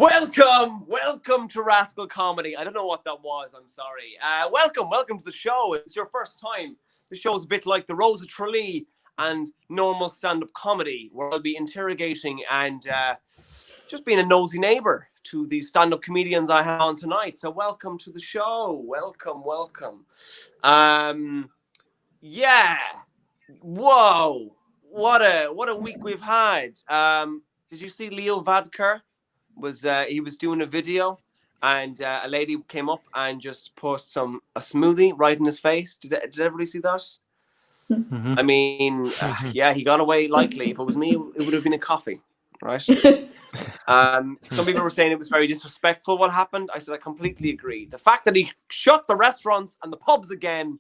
Welcome to Rascal Comedy. I don't know what that was. I'm sorry. Welcome to the show. It's your first time. The show's a bit like the Rose of Tralee and normal stand-up comedy, where I'll be interrogating and just being a nosy neighbour to the stand-up comedians I have on tonight. So welcome to the show. Welcome. Yeah. Whoa. What a week we've had. Did you see Leo Varadkar? He was doing a video, and a lady came up and just put a smoothie right in his face. Did everybody see that? Mm-hmm. I mean, yeah, he got away lightly. If it was me, it would have been a coffee, right? Some people were saying it was very disrespectful what happened. I said I completely agree. The fact that he shut the restaurants and the pubs again,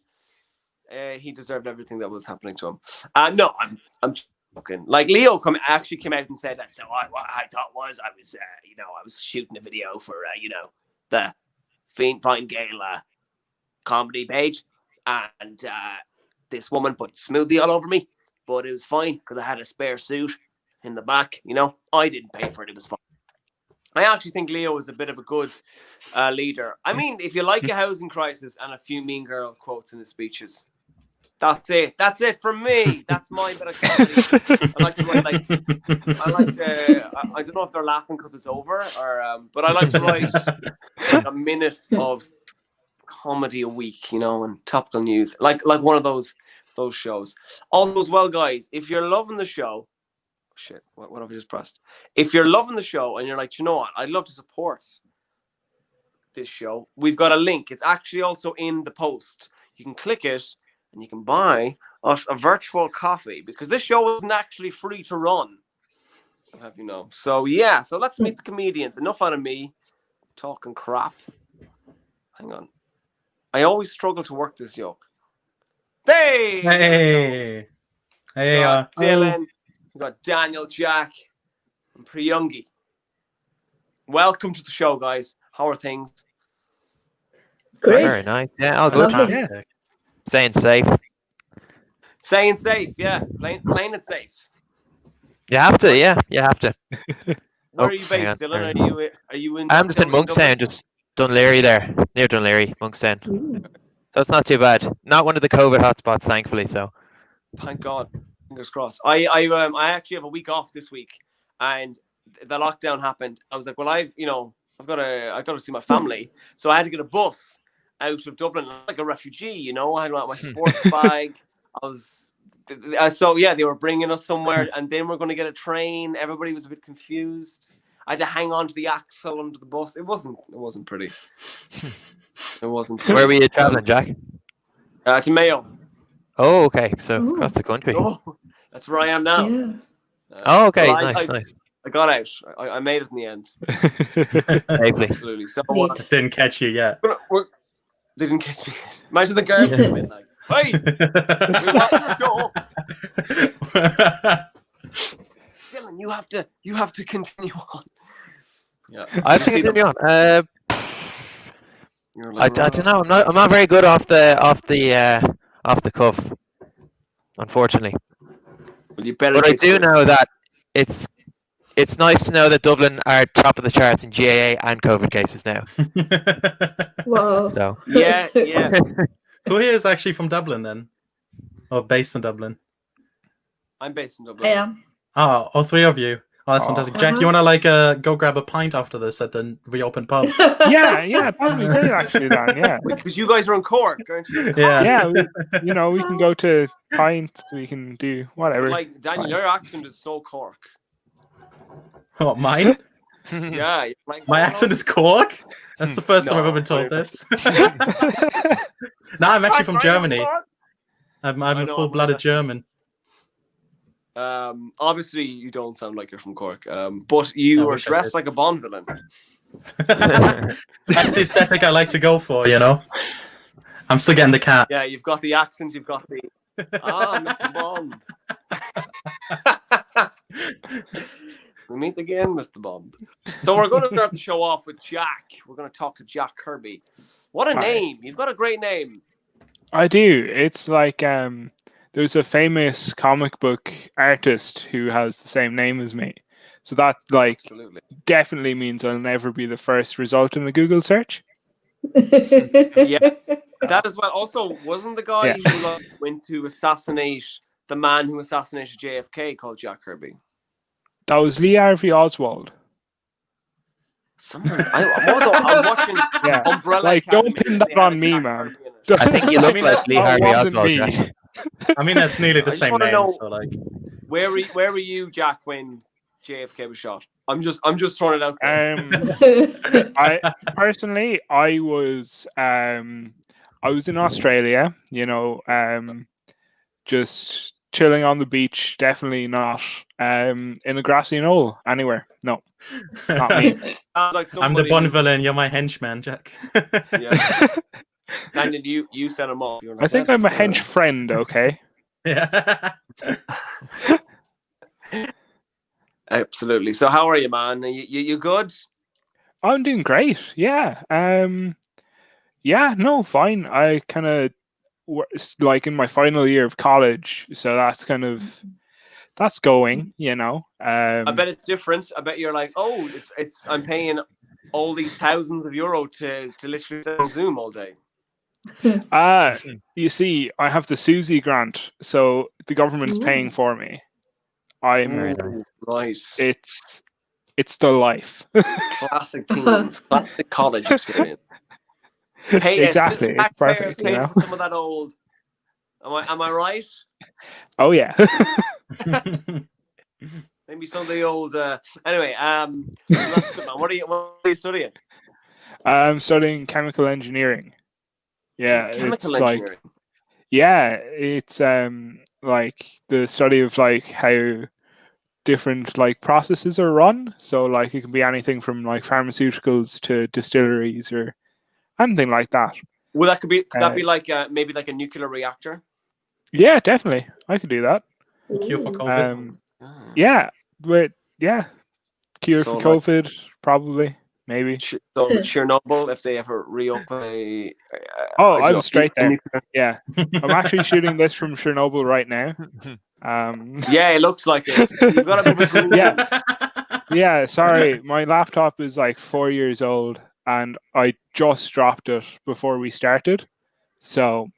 he deserved everything that was happening to him. No, I'm joking. Like Leo actually came out and said that. So what I thought was I was shooting a video for the Fine Gala comedy page, and this woman put smoothie all over me, but it was fine because I had a spare suit in the back. I didn't pay for it. It was fine. I actually think Leo is a bit of a good leader. I mean, if you like a housing crisis and a few Mean Girl quotes in his speeches, that's it. That's it for me. That's my bit of comedy. I don't know if they're laughing because it's over, or but I like to write a minute of comedy a week, and topical news, like one of those shows. Also, as well, guys, if you're loving the show, shit, what have I just pressed? If you're loving the show and you're like, you know what, I'd love to support this show, we've got a link. It's actually also in the post. You can click it and you can buy us a virtual coffee, because this show isn't actually free to run. I'll have you know. So yeah, so let's meet the comedians. Enough out of me talking crap. Hang on. I always struggle to work this yoke. Hey, Dylan. We've got Daniel, Jack, and Priyangee. Welcome to the show, guys. How are things? Great. Very nice. Yeah, all good. fantastic. Staying safe. Staying safe, yeah. Playing it safe. You have to, yeah. You have to. Where are you based, Dylan? Are you in? I'm just in Monkstown, just Dunleary there, near Dunleary, Monkstown. So it's not too bad. Not one of the COVID hotspots, thankfully. So. Thank God. Fingers crossed. I actually have a week off this week, and the lockdown happened. I was like, well, I've got to see my family, so I had to get a bus out of Dublin like a refugee. I had my sports bag. They were bringing us somewhere, and then we're going to get a train. Everybody was a bit confused. I had to hang on to the axle under the bus. It wasn't pretty. It wasn't pretty. Where were you traveling, Jack? To Mayo. Oh, okay. So across the country. Oh, that's where I am now. Yeah. Oh, okay. Well, Nice. I got out. I made it in the end. Safely. Absolutely. So Didn't catch you yet. they didn't catch me. Imagine the guards came in like, "Hey, we want your show." Dylan, you have to continue on. Yeah, I have to continue on. I don't know. I'm not very good off the cuff, unfortunately. Well, you better. But I do know that it's nice to know that Dublin are top of the charts in GAA and COVID cases now. Wow. So Yeah. Who here is actually from Dublin then? Or based in Dublin? I'm based in Dublin. I am. Oh, all three of you. Oh, that's fantastic. Jack, you want to go grab a pint after this at the reopened pubs? Yeah, probably do actually then, yeah. Because you guys are in Cork, aren't you? Yeah. Yeah, we can go to pints, we can do whatever. But like, Daniel, your accent is so Cork. What, mine? Yeah. My accent is Cork? That's the first time I've ever been told this. No, I'm actually from Germany. I'm a full-blooded German. Obviously, you don't sound like you're from Cork, but you are dressed like a Bond villain. That's the aesthetic I like to go for, I'm still getting the cat. Yeah, you've got the accent, you've got the Mr. Bond. We meet again, Mr. Bond. So we're going to start the show off with Jack. We're going to talk to Jack Kirby. What a name! You've got a great name. I do. It's like there's a famous comic book artist who has the same name as me. So that like Absolutely. definitely means I'll never be the first result in a Google search. Yeah. That as well. Also, wasn't the guy Yeah. who like went to assassinate the man who assassinated JFK called Jack Kirby? That was Lee Harvey Oswald. I'm watching Yeah. Umbrella Like, don't Academy, pin and that they had on a me, Jack man. Kirby in it. I think you I look mean, like Lee that Harvey wasn't Oswald, me. Jack. I mean, that's nearly the I just same wanna name. know- So like, Where were you, Jack, when JFK was shot? I'm just throwing it out there. I personally, I was in Australia, just chilling on the beach. Definitely not in a grassy knoll anywhere. No, not me. Sounds like I'm the somebody Bond who- villain. You're my henchman, Jack. Yeah. Daniel, you set him up. You're like, I think I'm a "Let's, hench friend. Okay. Yeah. Absolutely. So how are you, man? You good? I'm doing great. Yeah. Yeah. No, fine. I kind of like in my final year of college, so that's going. I bet it's different. I bet you're like, oh, it's I'm paying all these thousands of euro to literally sit on Zoom all day. You see, I have the Susie grant, so the government's paying for me. Ooh, nice. It's the life. Classic teens, classic college experience. Exactly, it's perfect. Paying for some of that old. Am I right? Oh yeah. Maybe some of the old. Anyway, that's good, man. What are you studying? I'm studying chemical engineering. Yeah, Chemical it's engineering. it's like the study of like how different like processes are run. So like it can be anything from like pharmaceuticals to distilleries or anything like that. Well, could that be like maybe like a nuclear reactor? Yeah, definitely. I could do that. Cure for COVID. Yeah, but yeah, cure So, for like- COVID, probably, maybe. So Chernobyl, if they ever reopen a. I'm straight there. nuclear- Yeah, I'm actually shooting this from Chernobyl right now. Yeah, it looks like it. You've got a bit of a green Yeah. Yeah, sorry, my laptop is like 4 years old, and I just dropped it before we started. So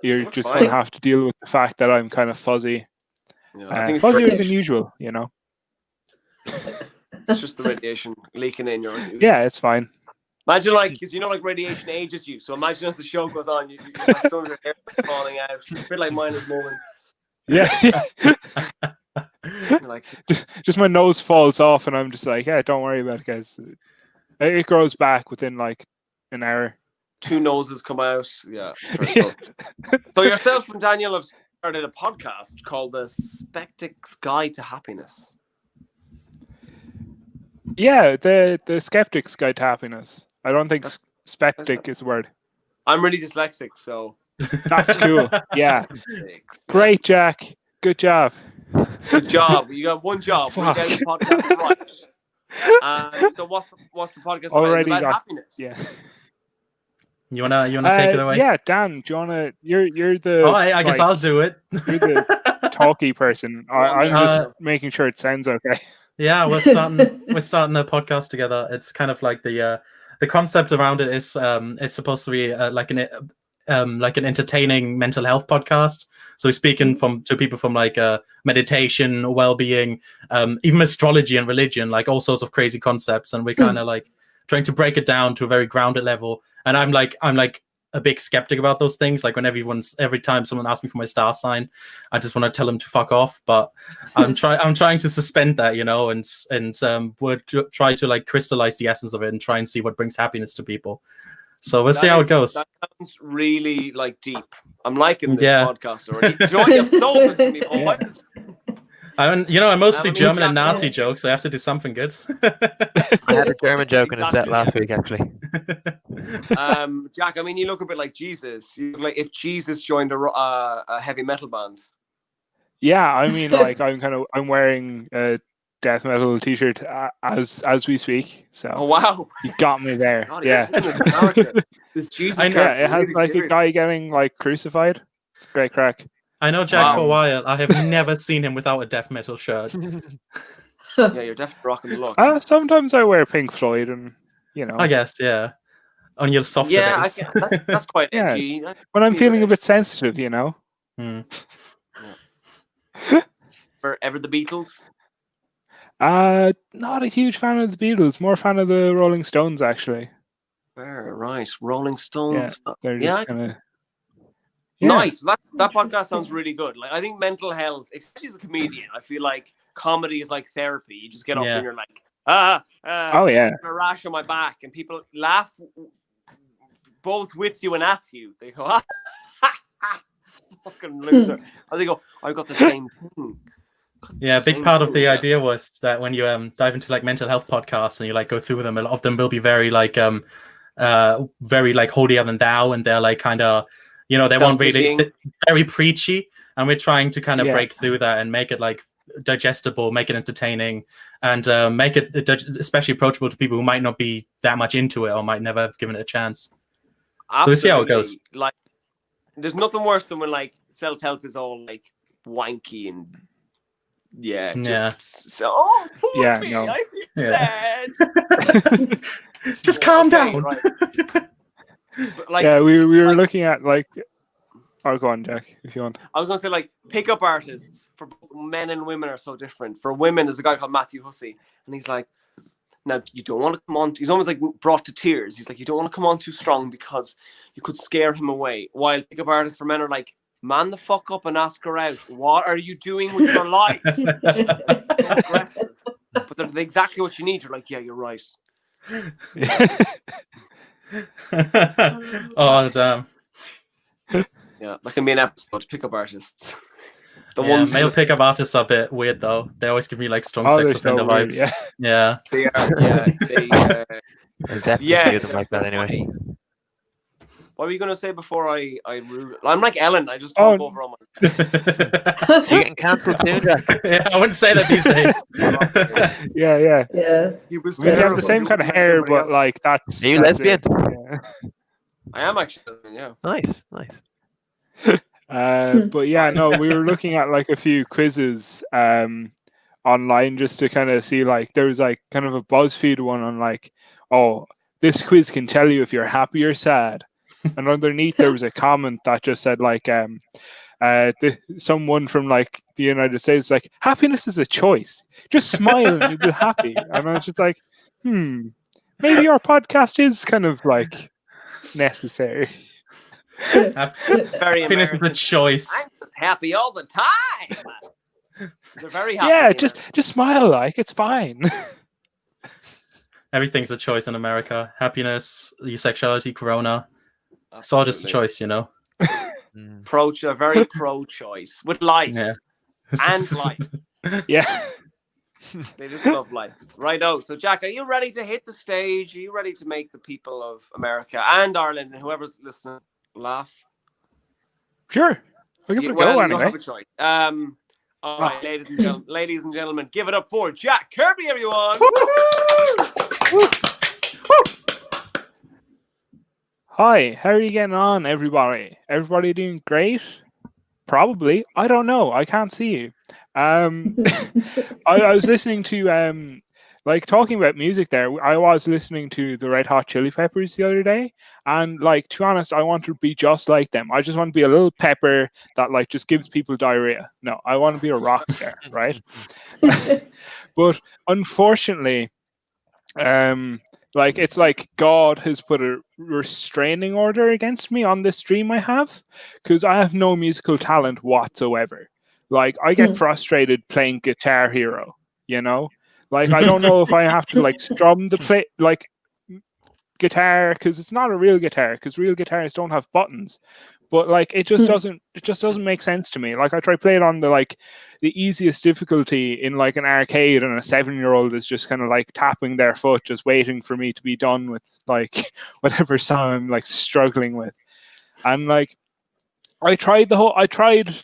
you're That's just fine. going to have to deal with the fact that I'm kind of fuzzy. Yeah, I think it's Fuzzier than radiation. usual, It's just the radiation leaking in your. Yeah, it's fine. Imagine because like radiation ages you. So imagine as the show goes on, you like some of your hair falling out, a bit like mine at the moment. Yeah. You're like, just my nose falls off, and I'm just like, yeah, don't worry about it, guys. It grows back within like an hour. 2 noses come out. Yeah. So yourself and Daniel have started a podcast called The Skeptic's Guide to Happiness. Yeah, the Skeptic's Guide to Happiness. I don't think skeptic is a word. I'm really dyslexic, so That's cool. Yeah. Great, Jack. Good job. Good job. You got one job. We Fuck. got the podcast right. So what's the podcast about? Already It's about got- happiness. Yeah. You wanna take it away? Yeah, Dan, do you wanna? You're the. Oh, I guess like, I'll do it. You're the talky person. I'm just making sure it sounds okay. Yeah, we're starting a podcast together. It's kind of like the concept around it is it's supposed to be like an entertaining mental health podcast. So we're speaking to people from like meditation, well-being, even astrology and religion, like all sorts of crazy concepts, and we're kind of like trying to break it down to a very grounded level. And I'm like a big skeptic about those things. Like when every time someone asks me for my star sign, I just want to tell them to fuck off. But I'm trying to suspend that, and would try to like crystallize the essence of it and try and see what brings happiness to people. So we'll see how it goes. That sounds really like deep. I'm liking this Yeah. podcast already. Do you know what? You've sold it to me. Oh, what is- I'm mostly I mean, German and Jack- Nazi jokes. So I have to do something good. I had a German joke in a set last week, actually. Jack, I mean, you look a bit like Jesus. You look like if Jesus joined a heavy metal band. Yeah, I mean, like I'm wearing a death metal T-shirt as we speak. So Oh wow! you got me there. God, Yeah. This Jesus. I know, Yeah, character it has really like serious. a guy getting like crucified. It's a great crack. I know Jack for a Wow. while. I have never seen him without a death metal shirt. Yeah, you're definitely rocking the look. Sometimes I wear Pink Floyd, and I guess, yeah. On your softer Yeah, days. that's quite Yeah. edgy. when I'm feeling a bit sensitive, Hmm. Ever the Beatles? Not a huge fan of the Beatles. More fan of the Rolling Stones, actually. Fair, right. Rolling Stones. They're Yeah, just kind of nice. That podcast sounds really good. Like, I think mental health, especially as a comedian, I feel like comedy is like therapy. You just get up and you're like, oh yeah, a rash on my back, and people laugh both with you and at you. They go, fucking loser. Or they go, I've got the same thing. Yeah, a big part of the idea was that when you dive into like mental health podcasts and you like go through them, a lot of them will be very like holier than thou, and they're like kind of, they won't really very preachy, and we're trying to kind of break through that and make it like digestible, make it entertaining, and make it especially approachable to people who might not be that much into it or might never have given it a chance. Absolutely. So we'll see how it goes. Like, there's nothing worse than when like self-help is all like wanky and poor me, no. I feel sad. Just calm down. Right. But, like, we were looking at like. Oh, go on, Jack, if you want. I was going to say, like, pickup artists for both men and women are so different. For women, there's a guy called Matthew Hussey, and he's like, now, you don't want to come on. He's almost like brought to tears. He's like, you don't want to come on too strong because you could scare him away. While pickup artists for men are like, man the fuck up and ask her out. What are you doing with your life? Aggressive. But they're exactly what you need. You're like, yeah, you're right. Oh, damn. Yeah, that can be an episode. Pickup artists. The ones male pickup artists are a bit weird though. They always give me like strong sex offender vibes. Yeah. They are. There's definitely them like that anyway. What were you gonna say before I I'm like Ellen. I just talk over all my. You're getting cancelled soon, Jack. Yeah, I wouldn't say that these days. Yeah. He was. We have the same kind of hair, but like that's. Are you lesbian? Yeah. I am actually. Yeah. Nice. But yeah, no, we were looking at like a few quizzes online just to kind of see, like, there was like kind of a BuzzFeed one on like, oh, this quiz can tell you if you're happy or sad. And underneath there was a comment that just said like someone from like the United States, like, happiness is a choice. Just smile and you'll be happy. And I was just like, maybe our podcast is kind of like necessary. Very happiness is a choice. I'm just happy all the time. They're very happy. Yeah, just smile, like, it's fine. Everything's a choice in America. Happiness, your sexuality, corona. Absolutely. It's all just a choice, you know. Very pro-choice with life and life. Yeah. They just love life. Righto. So, Jack, are you ready to hit the stage? Are you ready to make the people of America and Ireland and whoever's listening laugh? Sure. I'll give it a go anyway. You have a choice. All right, ladies and gentlemen, give it up for Jack Kirby, everyone. Hi, how are you getting on, everybody? Everybody doing great? Probably. I don't know. I can't see you. I was listening to like, talking about music there. I was listening to the Red Hot Chili Peppers the other day, and like, to be honest, I want to be just like them. I just want to be a little pepper that like just gives people diarrhea. No, I want to be a rock star, right? But unfortunately, like, it's like God has put a restraining order against me on this dream I have, because I have no musical talent whatsoever. Like, I get frustrated playing Guitar Hero, you know? Like, I don't know if I have to like strum the play like guitar, because it's not a real guitar, because real guitars don't have buttons. But like, it just doesn't make sense to me. Like, I try to play it on the easiest difficulty in like an arcade, and a 7-year-old is just kind of like tapping their foot, just waiting for me to be done with like whatever song I'm like struggling with. And like, I tried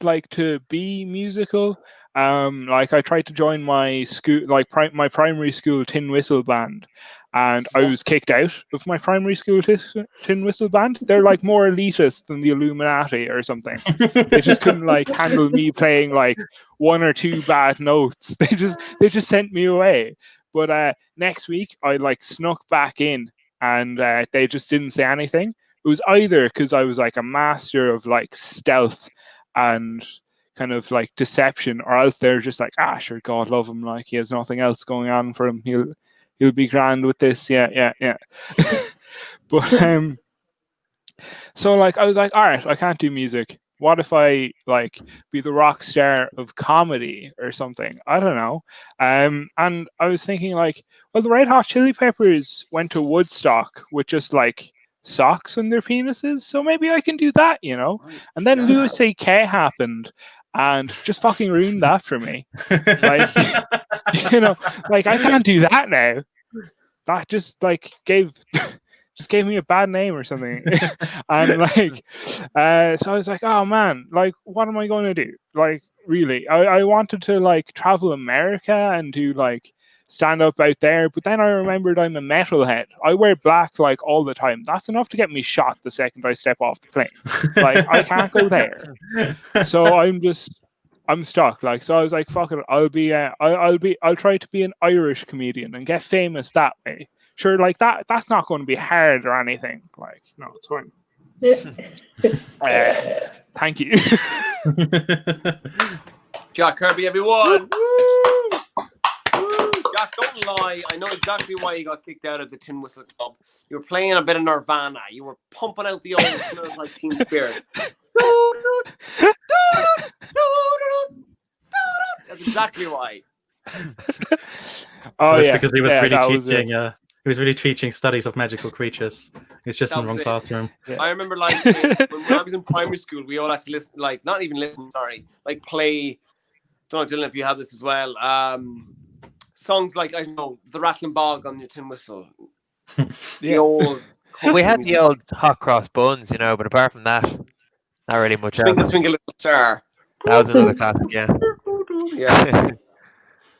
like to be musical, like I tried to join my school, like my primary school tin whistle band, and I was kicked out of my primary school tin whistle band. They're like more elitist than the Illuminati or something. They just couldn't like handle me playing like one or two bad notes. They just sent me away. But next week I like snuck back in, and they just didn't say anything. It was either because I was like a master of like stealth and kind of like deception, or else they're just like, sure, God love him, like he has nothing else going on for him. He'll be grand with this. Yeah. But so like I was like, all right, I can't do music. What if I like be the rock star of comedy or something? I don't know. And I was thinking like, well, the Red Hot Chili Peppers went to Woodstock with just like socks on their penises, so maybe I can do that, you know. And then Louis C.K. happened and just fucking ruined that for me. Like, you know, like I can't do that now. That just like gave me a bad name or something. And like so I was like, oh man, like what am I going to do? Like really, I wanted to like travel America and do like stand up out there, but then I remembered I'm a metalhead. I wear black like all the time. That's enough to get me shot the second I step off the plane. Like I can't go there. So I'm stuck. Like, so I was like, fuck it. I'll try to be an Irish comedian and get famous that way. Sure, like that's not going to be hard or anything. Like, no, it's fine. Thank you. Jack Kirby, everyone. Woo! Jack, don't lie. I know exactly why you got kicked out of the Tin Whistle Club. You were playing a bit of Nirvana. You were pumping out the old Smells Like Teen Spirit. That's exactly why. Oh, it's because he was really teaching. He was really teaching studies of magical creatures. He's just in the wrong classroom. Yeah. I remember, like, when I was in primary school, we all had to listen, like, not even listen, sorry, like, play. Don't know, Dylan, if you have this as well. Songs like, I don't know, The Rattling Bog on your tin whistle. The old. We had the old Hot Cross Buns, you know, but apart from that, not really much Twinkle, else. Twinkle, Little Star. That was another classic, yeah. Yeah.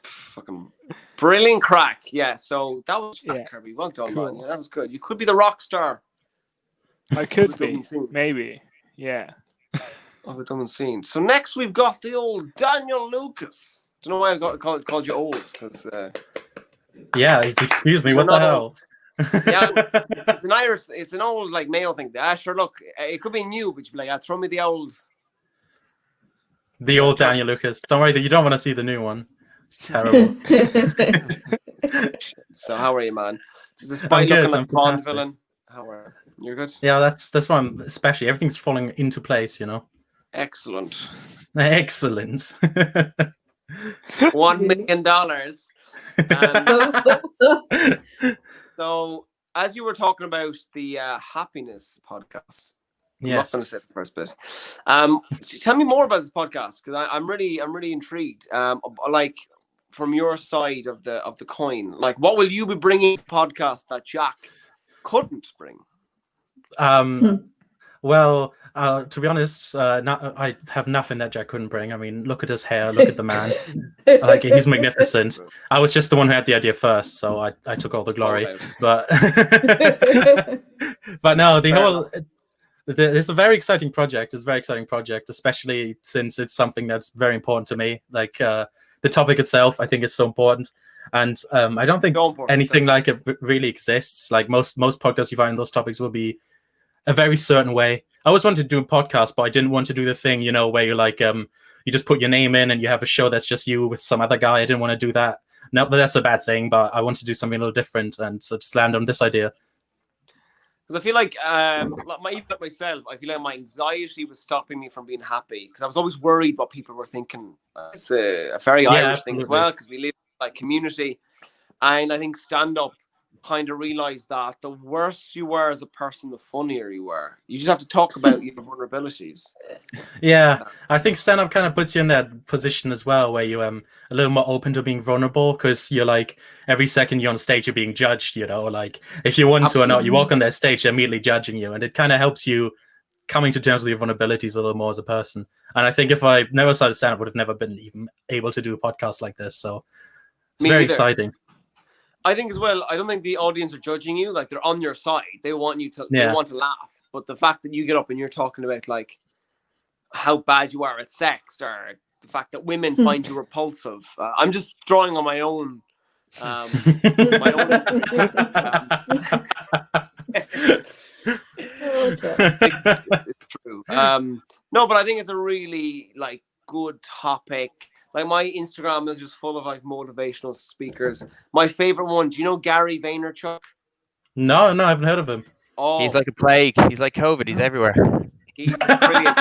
Fucking brilliant crack. Yeah, so that was Kirby. Well done, man. Yeah, that was good. You could be the rock star. I could be. Maybe. Yeah. Of a dumb and seen. So next we've got the old Daniel Lukas. Don't know why I called you old, because yeah, excuse me, what the hell? Yeah, it's an old like Mayo thing. Sure, look, it could be new, but you'd be like, throw me the old Daniel Lukas. Don't worry, you don't want to see the new one. It's terrible. So how are you, man? Despite looking like a Bond villain, how are you? You're good? Yeah, that's why I'm especially everything's falling into place, you know. Excellent. Excellent. $1 million. So, as you were talking about the happiness podcast, I'm not going to say the first bit. Tell me more about this podcast, because I'm really intrigued. Like from your side of the coin, like what will you be bringing to the podcast that Jack couldn't bring? Well, to be honest, I have nothing that Jack couldn't bring. I mean, look at his hair, look at the man. Like, he's magnificent. I was just the one who had the idea first, so I took all the glory. But but no, it's a very exciting project. It's a very exciting project, especially since it's something that's very important to me. Like the topic itself, I think it's so important. And I don't think anything like it really exists. Like most podcasts you find in those topics will be a very certain way. I always wanted to do a podcast, but I didn't want to do the thing, you know, where you're like, you just put your name in and you have a show that's just you with some other guy. I didn't want to do that. No, but that's a bad thing. But I want to do something a little different, and so just land on this idea. Because I feel like, even like myself, I feel like my anxiety was stopping me from being happy, because I was always worried what people were thinking. It's a very Irish thing as well, because we live in like community, and I think stand-up kind of realized that the worse you were as a person, the funnier you were. You just have to talk about your vulnerabilities. Yeah, I think stand-up kind of puts you in that position as well, where you a little more open to being vulnerable, because you're like, every second you're on stage, you're being judged, you know, like if you want to or not, you walk on that stage, they're immediately judging you, and it kind of helps you coming to terms with your vulnerabilities a little more as a person. And I think if I never started stand-up, I would have never been even able to do a podcast like this. So it's Me very neither. exciting. I think as well, I don't think the audience are judging you. Like, they're on your side. They want you to, they want to laugh. But the fact that you get up and you're talking about, like, how bad you are at sex, or the fact that women find you repulsive. I'm just drawing on my own my own experience. It's true. No, but I think it's a really like good topic. Like, my Instagram is just full of like motivational speakers. My favorite one, do you know Gary Vaynerchuk? No, I haven't heard of him. Oh, He's like a plague. He's like COVID. He's everywhere. he's brilliant.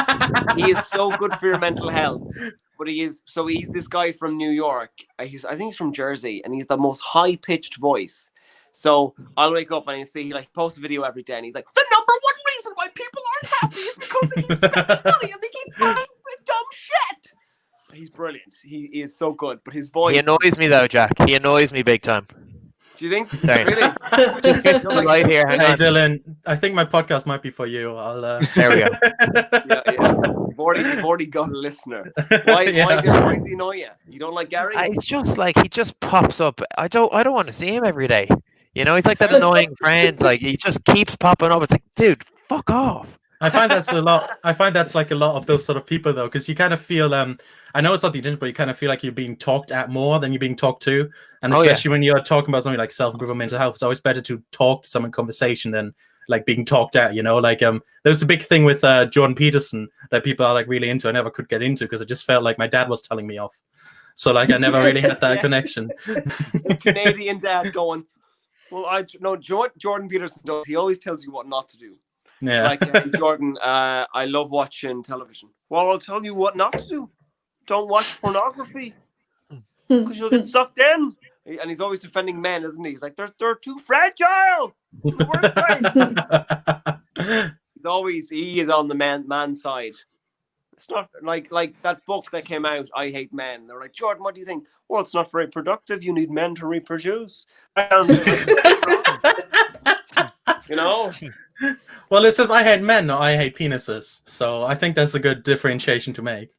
He is so good for your mental health. But he's this guy from New York. I think he's from Jersey, and he's the most high-pitched voice. So I'll wake up and I see, like, post a video every day, and he's like, the number one reason why people aren't happy is because they keep spending money and they keep buying dumb shit. He's brilliant. He is so good, but his voice. He annoys me though, Jack. He annoys me big time. Do you think? Sorry. Really? Just fix the light here. Hang Hey, on. Dylan, I think my podcast might be for you. I'll. There we go. Yeah. You've already got a listener. Why does he annoy you? You don't like Gary? It's just like he just pops up. I don't want to see him every day. You know, he's like that annoying friend. Like, he just keeps popping up. It's like, dude, fuck off. I find that's a lot. I find that's like a lot of those sort of people though, because you kind of feel. I know it's not the intention, but you kind of feel like you're being talked at more than you're being talked to, and especially when you're talking about something like self-improvement, mental health, it's always better to talk to someone in conversation than like being talked at. You know, like there's a big thing with Jordan Peterson that people are like really into. I never could get into because it just felt like my dad was telling me off. So like I never really had that connection. A Canadian dad going, well, Jordan Peterson does. He always tells you what not to do. Yeah. Like, Jordan, I love watching television. Well, I'll tell you what not to do. Don't watch pornography because you'll get sucked in. And he's always defending men, isn't he? He's like, they're too fragile. It's the worst place. He is on the man's side. It's not like that book that came out, I Hate Men. They're like, Jordan, what do you think? Well, it's not very productive. You need men to reproduce. You know? Well, it says I hate men, not I hate penises. So I think that's a good differentiation to make.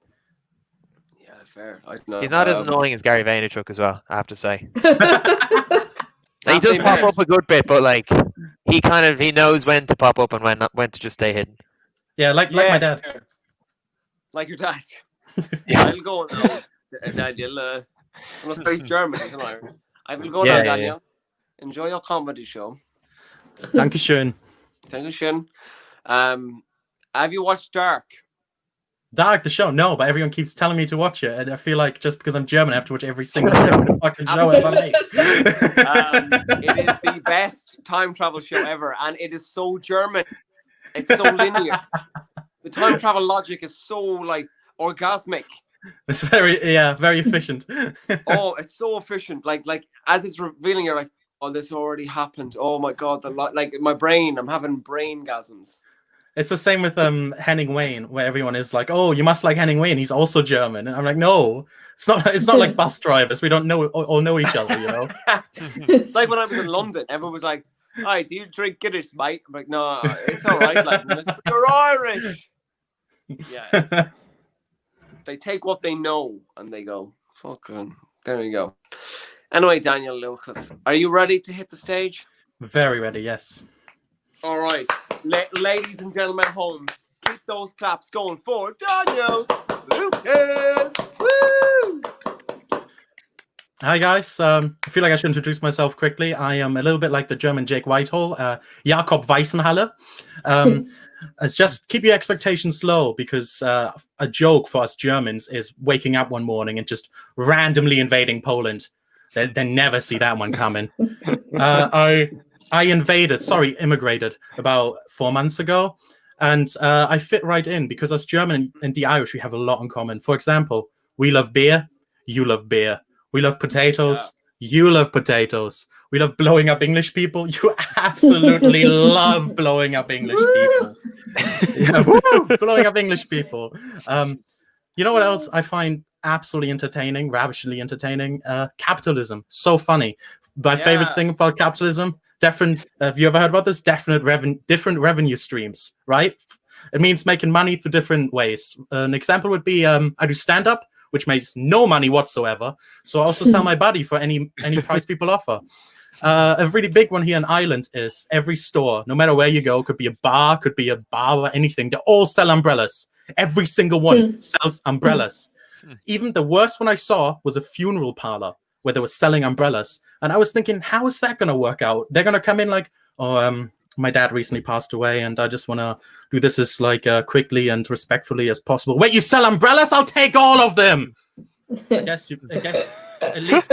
Yeah, fair. I don't know. He's not as annoying as Gary Vaynerchuk as well, I have to say. He does pop up a good bit, but like he knows when to pop up and when to just stay hidden. Yeah, like my dad. Fair. Like your dad. Yeah. I'll go now, Daniel. Unless he's German, he's an Irish. I will go now, Daniel. Enjoy your comedy show. Dankeschön. Dankeschön. Have you watched Dark? Dark, the show? No, but everyone keeps telling me to watch it, and I feel like just because I'm German, I have to watch every single German fucking show ever made. It is the best time travel show ever, and it is so German. It's so linear. The time travel logic is so like orgasmic. It's very efficient. Oh, it's so efficient. Like as it's revealing, you're like, oh, this already happened. Oh my god, like my brain, I'm having brain gasms. It's the same with Henning Wayne, where everyone is like, "Oh, you must like Henning Wayne. He's also German." And I'm like, "No, it's not. It's not like bus drivers. We don't know each other, you know." Like when I was in London, everyone was like, "Hi, do you drink Guinness, mate?" I'm like, "No, it's all right." Like, you're Irish. Yeah. They take what they know and they go, "Fucking." There you go. Anyway, Daniel, Lukas, are you ready to hit the stage? Very ready. Yes. All right, ladies and gentlemen at home, keep those claps going for Daniel Lukas. Woo! Hi guys. I feel like I should introduce myself quickly. I am a little bit like the German Jake Whitehall, Jakob Weissenhalle. It's just keep your expectations low because a joke for us Germans is waking up one morning and just randomly invading Poland. They never see that one coming. I immigrated about 4 months ago, and I fit right in because us German and the Irish, we have a lot in common. For example, we love beer, you love beer. We love potatoes, you love potatoes. We love blowing up English people. You absolutely love blowing up English people. Yeah, woo! Blowing up English people. You know what else I find absolutely entertaining, ravishingly entertaining? Capitalism. So funny. My favorite thing about capitalism, have you ever heard about this? Different revenue streams, right? It means making money through different ways. An example would be I do stand-up, which makes no money whatsoever. So I also sell my body for any price people offer. A really big one here in Ireland is every store, no matter where you go, could be a bar, or anything. They all sell umbrellas. Every single one sells umbrellas. Even the worst one I saw was a funeral parlor where they were selling umbrellas. And I was thinking, how is that going to work out? They're going to come in like, my dad recently passed away and I just want to do this as like quickly and respectfully as possible. Wait, you sell umbrellas? I'll take all of them. I guess at least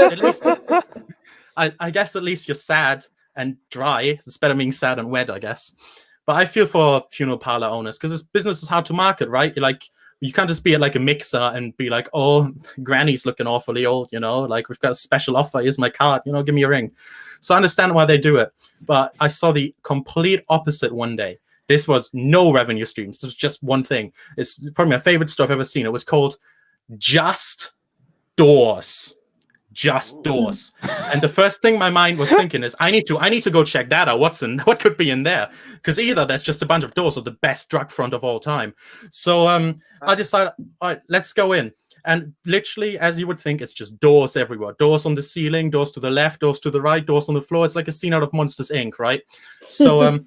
I guess at least you're sad and dry. It's better being sad and wet, I guess. But I feel for funeral parlor owners because this business is hard to market, right? You can't just be at like a mixer and be like, oh, Granny's looking awfully old, like we've got a special offer. Here's my card, give me a ring. So I understand why they do it. But I saw the complete opposite one day. This was no revenue streams. This was just one thing. It's probably my favorite stuff I've ever seen. It was called Just Doors. Just Doors. And the first thing my mind was thinking is I need to go check that out. What could be in there? Because either that's just a bunch of doors or the best drug front of all time. So I decided, all right, let's go in. And literally, as you would think, it's just doors everywhere. Doors on the ceiling, doors to the left, doors to the right, doors on the floor. It's like a scene out of Monsters, Inc., right? So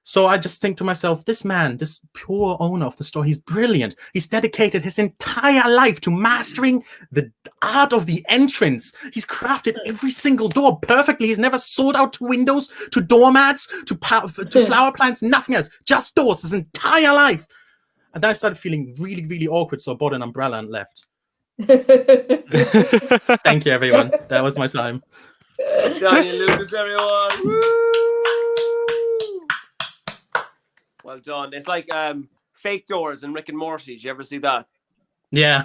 so I just think to myself, this man, this pure owner of the store, he's brilliant. He's dedicated his entire life to mastering the art of the entrance. He's crafted every single door perfectly. He's never sold out to windows, to doormats, to flower plants, nothing else. Just doors his entire life. And then I started feeling really, really awkward, so I bought an umbrella and left. Thank you, everyone. That was my time. Daniel Lukas, everyone. Woo! Well done. It's like fake doors in Rick and Morty. Did you ever see that? Yeah.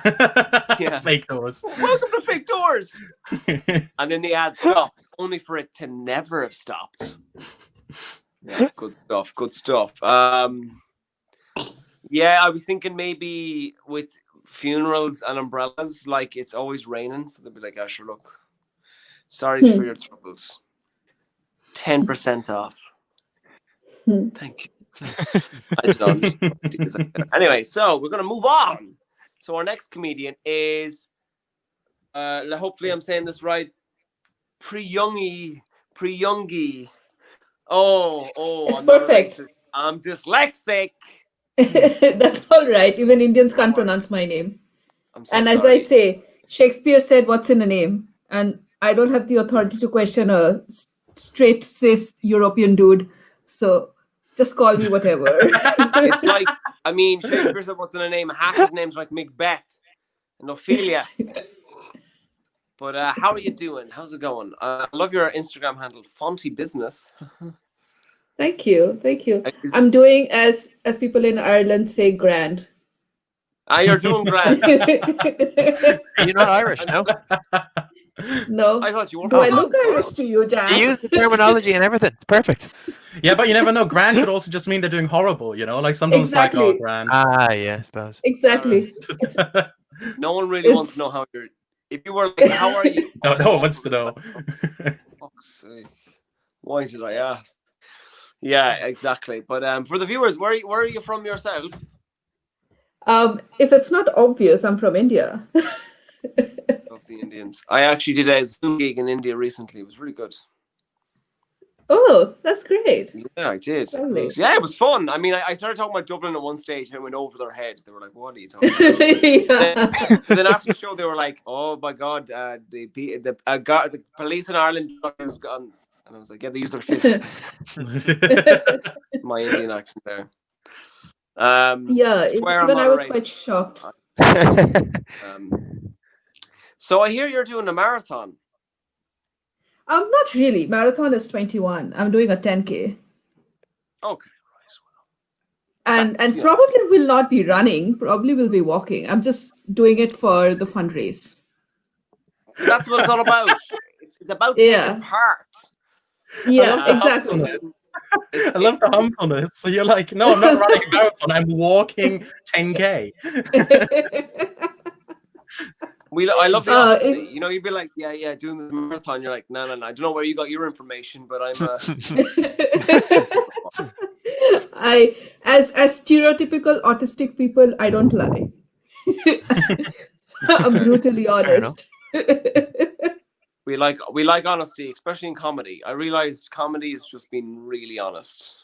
Yeah. Fake doors. Welcome to Fake Doors. And then the ad stops, only for it to never have stopped. Yeah, good stuff. Good stuff. Yeah, I was thinking maybe with funerals and umbrellas, like it's always raining, so they'll be like, "Sure, look, sorry for your troubles. 10% off. Thank you." I don't understand. Anyway, so we're gonna move on. So our next comedian is, hopefully I'm saying this right, Priyangee. Oh, It's I'm perfect. I'm dyslexic. That's all right. Even Indians can't pronounce my name. I'm so And as sorry. I say, Shakespeare said, "What's in a name?" And I don't have the authority to question a straight cis European dude. So just call me whatever. It's like, I mean, Shakespeare said, "What's in a name?" Half his name's like Macbeth and Ophelia. But how are you doing? How's it going? I love your Instagram handle, Fonty Business. Thank you. Thank you. I'm doing as people in Ireland say, grand. You're doing grand. You're not Irish, no? No. I thought you were. Do I look Irish to you, Jack? You use the terminology and everything. It's perfect. Yeah, but you never know. Grand could also just mean they're doing horrible, Like sometimes Exactly. like, oh, grand. Yeah, I suppose. Exactly. No one really wants to know how you're. If you were like, "How are you?" No one wants to know. Fuck's sake. Why did I ask? Yeah, exactly. But for the viewers, where are you from yourself? If it's not obvious, I'm from India. Of the Indians. I actually did a Zoom gig in India recently. It was really good. Oh, that's great. Yeah, I did. Lovely. Yeah, it was fun. I mean, I started talking about Dublin at one stage and it went over their head. They were like, "What are you talking about?" Yeah. Then after the show, they were like, "Oh my God, the police in Ireland use guns." And I was like, "Yeah, they use their fists." My Indian accent there. Yeah, swear I'm even not I was racist. quite shocked. So I hear you're doing a marathon. Not really. Marathon is 21. I'm doing a 10K. Okay, And That's, yeah. probably will not be running. Probably will be walking. I'm just doing it for the fundraise. that's what it's all about. It's about Yeah. taking part. Yeah, the exactly. humbleness. I love the humbleness. So you're like, no, I'm not running a marathon. I'm walking 10K. I love the Uh, honesty. You'd be like, yeah, doing the marathon. You're like, no. I don't know where you got your information, but I'm. As stereotypical autistic people, I don't lie. I'm brutally honest. We like honesty, especially in comedy. I realized comedy is just being really honest.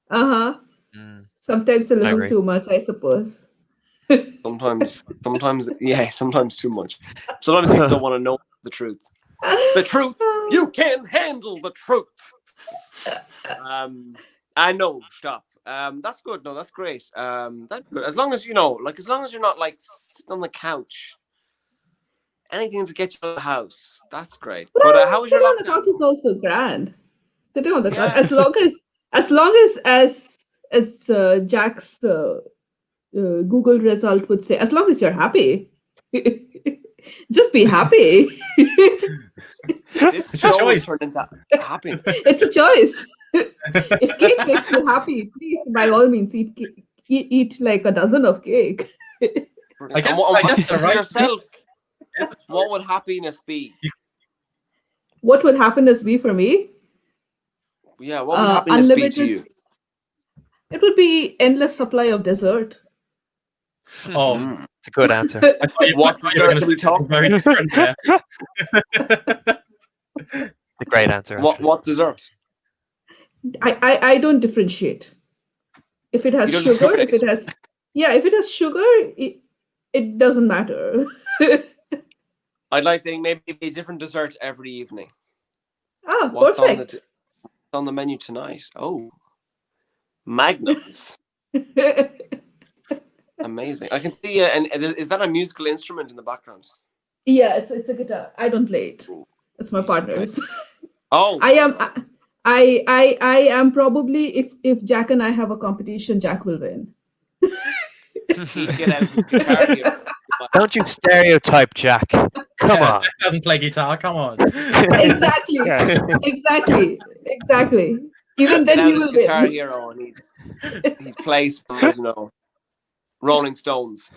Sometimes a little agree. too much, I suppose. Sometimes too much. Sometimes people don't want to know the truth. The truth. You can handle the truth. I know. Stop. That's good. No, that's great. That's good. As long as you know, like, as long as you're not like sitting on the couch. Anything to get you out of the house. That's great. But how was your lockdown? lockdown? The couch is also grand. Sitting on the couch, Yeah. as long as Jack's Google result would say, as long as you're happy, just be happy. This It's a show choice. has turned into happiness. It's a choice. If cake makes you happy, please, by all means, eat like a dozen of cake. I guess the right yourself. What would happiness be? What would happiness be for me? Yeah, what would happiness be to you? It would be endless supply of dessert. Oh, it's a good answer. What dessert should we talk? Very different there. A great answer. What dessert? I don't differentiate. If it has You don't sugar, if discriminate. it has sugar, it doesn't matter. I'd like to think maybe a different dessert every evening. Perfect. What's on the menu tonight? Oh, magnums. Amazing. I can see and is that a musical instrument in the background? Yeah, it's a guitar. I don't play it. It's my partner's. Oh, I am probably, if Jack and I have a competition, Jack will win. he'd get out his guitar here. Don't you stereotype Jack. Come on. Jack doesn't play guitar. Come on. Exactly. Yeah. Exactly. Even Get then out he his will guitar win. hero and he'd play some, Rolling Stones.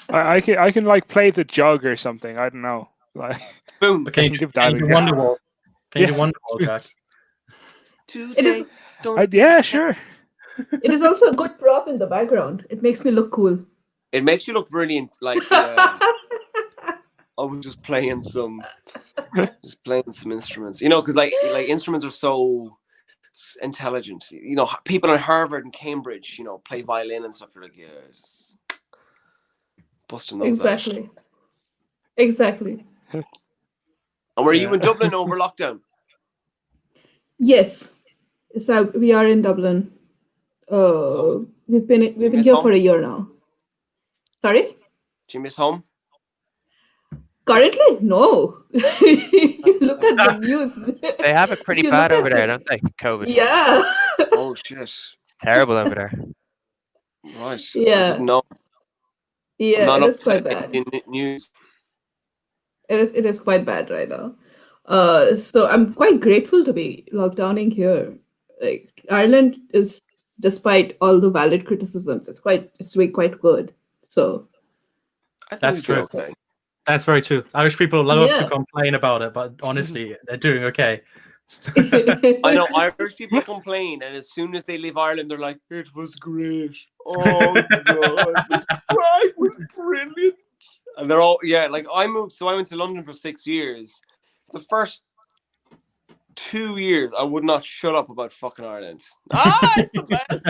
I can like play the jug or something. I don't know. Like, Boom. But can you give do that a go. Wonderwall? Can you do Yeah. Wonderwall, Jack? It is. Yeah, sure. It is also a good prop in the background. It makes me look cool. It makes you look brilliant. Like I was just playing some instruments. Because like instruments are so intelligent. People in Harvard and Cambridge, play violin and stuff. You're like, yeah, just busting those out. Exactly. And were you in Dublin over lockdown? Yes. So we are in Dublin. We've been miss here home? for a year now. Sorry? Do you miss home? Currently, no. Look at the news. They have it pretty You bad look over at there, it. don't they? COVID. Yeah. Oh shit! Terrible over there. Right. Yeah. I didn't know. Yeah, Not it up is quite to bad. in news. It is quite bad right now. So I'm quite grateful to be lockdowning here. Like Ireland is, despite all the valid criticisms, it's doing quite good. So I think That's we did true. Okay. That's very true. Irish people love Yeah. to complain about it, but honestly, they're doing okay. I know Irish people complain, and as soon as they leave Ireland, they're like, "It was great. Oh god, it was brilliant." And they're all like I moved. So I went to London for 6 years. The first 2 years, I would not shut up about fucking Ireland. It's the best.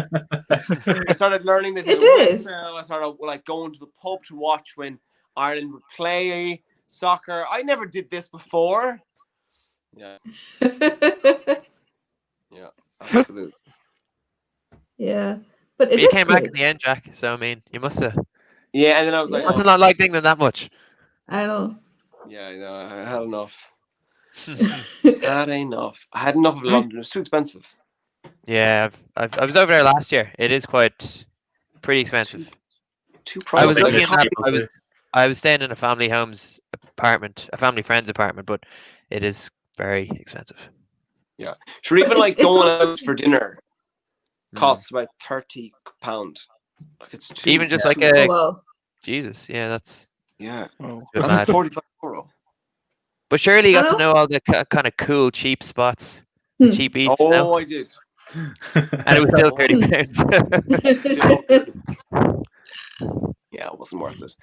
I started learning this. It is. I started like going to the pub to watch when Ireland would play soccer. I never did this before. Yeah, absolutely. Yeah, but it But you is came back in good. the end, Jack. So I mean, you must have. Yeah, and then I was like, Yeah. Must have not liked England that much. I know. yeah, I had enough. Had enough. I had enough of London. It was too expensive. Yeah, I was over there last year. It is pretty expensive. Too I was pricey. looking it's at cheap. I was staying in a family friend's apartment, but it is very expensive. Sure, even But like it's going also- out for dinner costs about £30. Like it's too, Even just like too Oh, a wow. Jesus, yeah, that's yeah, Oh. a bit that's like mad. €45. But surely you got to Hello? know all the kind of cool cheap spots, Hmm. the cheap eats. No? Oh, I did. And it was still £30. Yeah, it wasn't worth it.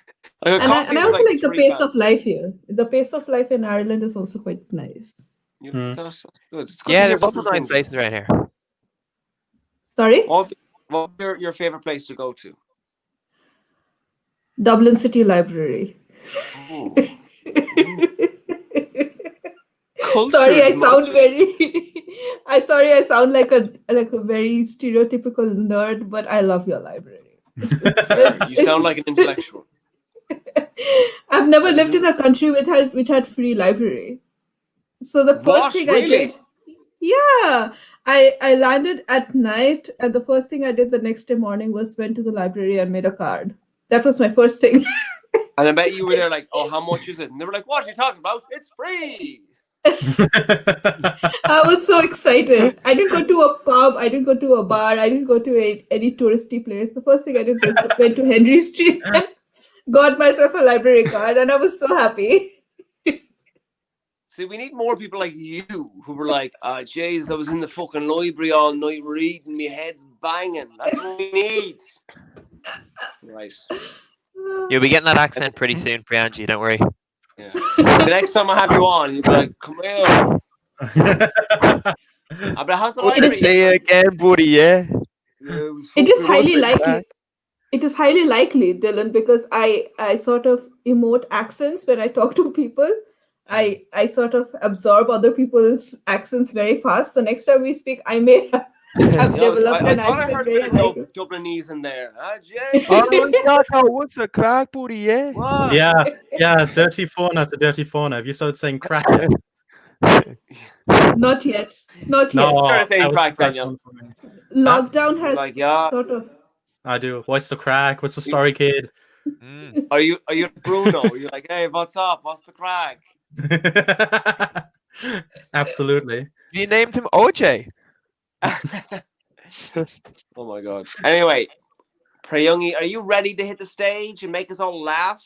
And I also like the pace of life here. The pace of life in Ireland is also quite nice. You like that? That's good. It's good Yeah, to hear there's also about nice some places friends. around here. Sorry? What's your favorite place to go to? Dublin City Library. Ooh. Sorry, I sound Cultured, very. I sound like a very stereotypical nerd, but I love your library. You sound like an intellectual. I've never lived in a country which had free library. So the first thing I did, yeah, I landed at night, and the first thing I did the next day morning was went to the library and made a card. That was my first thing. And I bet you were there like, oh, how much is it? And they were like, what are you talking about? It's free. I was so excited. I didn't go to a pub. I didn't go to a bar. I didn't go to any touristy place. The first thing I did was went to Henry Street and got myself a library card, and I was so happy. See, we need more people like you who were like, jeez, I was in the fucking library all night reading, my head's banging. That's what we need. Right. You'll be getting that accent pretty soon, Priyangee, don't worry. Yeah. The next time I have you on, you'll be like, come here. But how's the library? Say again, buddy, yeah. It is highly likely. It is highly likely, Dylan, because I sort of emote accents when I talk to people. I sort of absorb other people's accents very fast. So next time we speak, I may have developed an accent. I heard a bit of Dublinese in there. Jay? What's a crack, buddy? Yeah. What? Yeah. Dirty fauna to dirty fauna. Have you started saying crack yet? Not yet. Started saying crack, Daniel. Lockdown has sort of. I do. What's the crack? What's the story, kid? Are you Bruno? You're like, hey, what's up? What's the crack? Absolutely. You named him OJ. Oh my god. Anyway, Priyangee, are you ready to hit the stage and make us all laugh?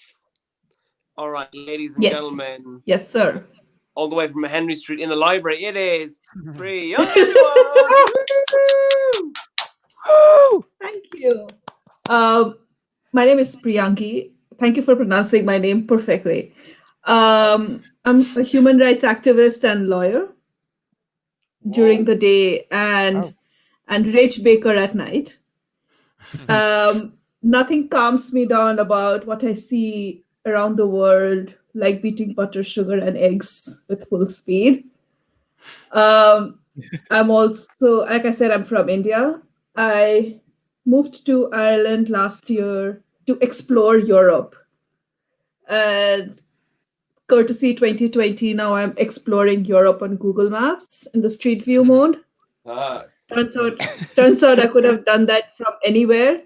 All right, ladies and gentlemen. Yes, sir. All the way from Henry Street in the library, it is Priyangee. Thank you. My name is Priyangee. Thank you for pronouncing my name perfectly. I'm a human rights activist and lawyer during the day and rage baker at night. Nothing calms me down about what I see around the world, like beating butter, sugar, and eggs with full speed. I'm also, like I said, I'm from India. I moved to Ireland last year to explore Europe. And courtesy 2020, now I'm exploring Europe on Google Maps in the Street View mode. Turns out I could have done that from anywhere.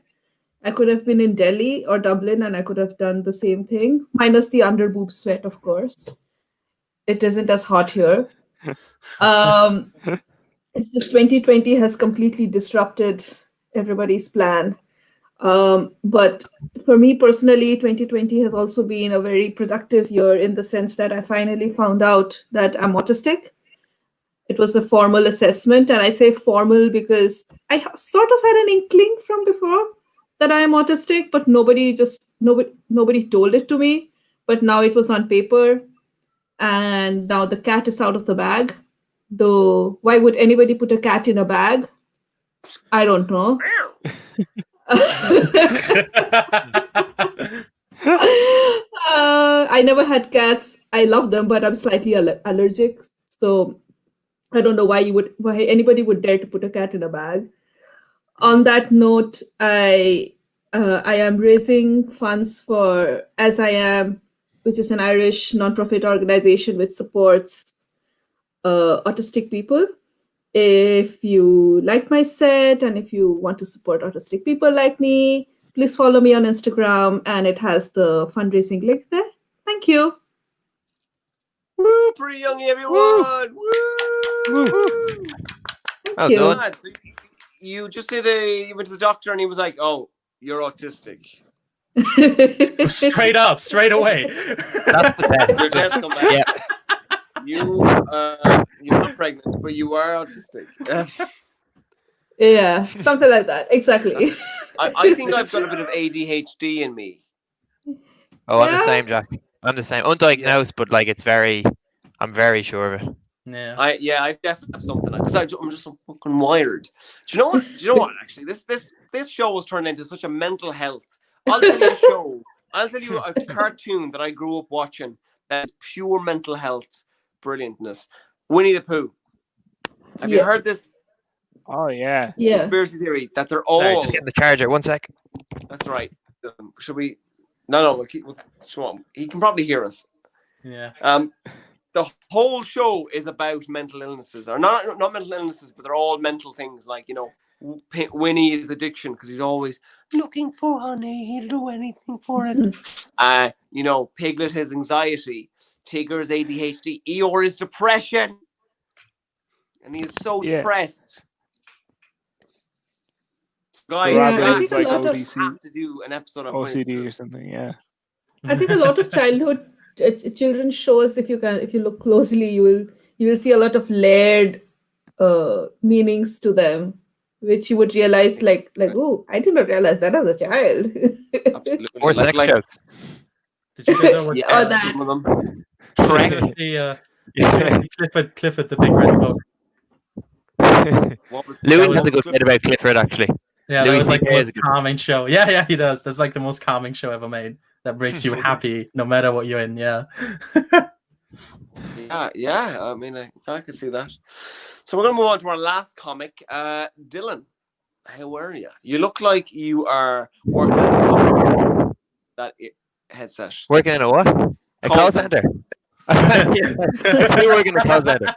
I could have been in Delhi or Dublin and I could have done the same thing, minus the under boob sweat, of course. It isn't as hot here. It's just 2020 has completely disrupted everybody's plan. But for me personally, 2020 has also been a very productive year in the sense that I finally found out that I'm autistic. It was a formal assessment, and I say formal because I sort of had an inkling from before that I am autistic, but nobody told it to me. But now it was on paper, and now the cat is out of the bag. Though, why would anybody put a cat in a bag? I don't know. I never had cats. I love them, but I'm slightly allergic. So I don't know why anybody would dare to put a cat in a bag. On that note, I am raising funds for As I Am, which is an Irish nonprofit organization which supports autistic people. If you like my set and if you want to support autistic people like me, please follow me on Instagram, and it has the fundraising link there. Thank you. Woo, Priyangee, everyone! Woo! Thank you. So you just you went to the doctor and he was like, "Oh, you're autistic." Straight up, straight away. That's the test. Your test come back. Yeah. You're not pregnant, but you are autistic. Yeah, something like that. Exactly. I think I've got a bit of ADHD in me. Oh, I'm the Yeah. same, Jack. I'm the same. Undiagnosed, but like I'm very sure of it. Yeah. I definitely have something because I'm just so fucking wired. Do you know what? Actually, this show was turned into such a mental health. I'll tell you a show. I'll tell you a cartoon that I grew up watching that is pure mental health brilliantness. Winnie the Pooh. Have you heard this Oh yeah. Yeah. conspiracy theory that they're Sorry, all? just getting the charger. 1 sec. That's right. Should we? No. He can probably hear us. Yeah. The whole show is about mental illnesses, or not mental illnesses, but they're all mental things. Like, you know, Winnie is addiction because he's always looking for honey. He'll do anything for it. You know, Piglet his anxiety, Tigger's ADHD, Eeyore is depression, and he is so depressed. Guys, I think a like lot of ODC, have to do an episode of OCD or something. Yeah. I think a lot of childhood children shows, if you look closely, you will see a lot of layered meanings to them, which you would realize like oh, I did not realize that as a child. Absolutely. More sex jokes. Did you guys ever watch that. Some of them. Clifford the Big Red Dog? Louis was has a good bit about Clifford, actually. Yeah, Louis that was like the CK is most calming show. Yeah, he does. That's like the most calming show ever made. That makes you happy no matter what you're in. Yeah. Yeah. I mean, I can see that. So we're going to move on to our last comic. Dylan, how are you? You look like you are working in that headset. Working in a what? A call center. I do work in the call center.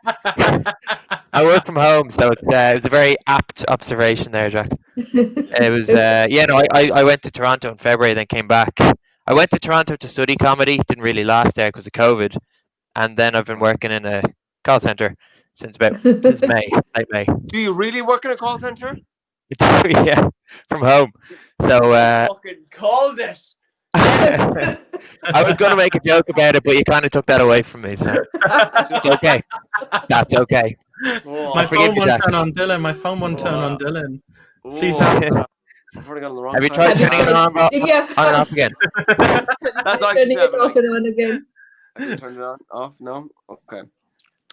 I work from home, so it was a very apt observation there, Jack. It was, I went to Toronto in February, then came back. I went to Toronto to study comedy, didn't really last there because of COVID, and then I've been working in a call center since late May. Do you really work in a call center? Yeah, from home. So fucking called it. I was going to make a joke about it, but you kind of took that away from me. So it's okay. That's okay. My phone won't turn on Dylan. My phone won't turn on Dylan. Please help. I've already got on the wrong Have you side. tried turning it on and off again? That's turning it off and on again. Have you turned it on? Off? No? Okay.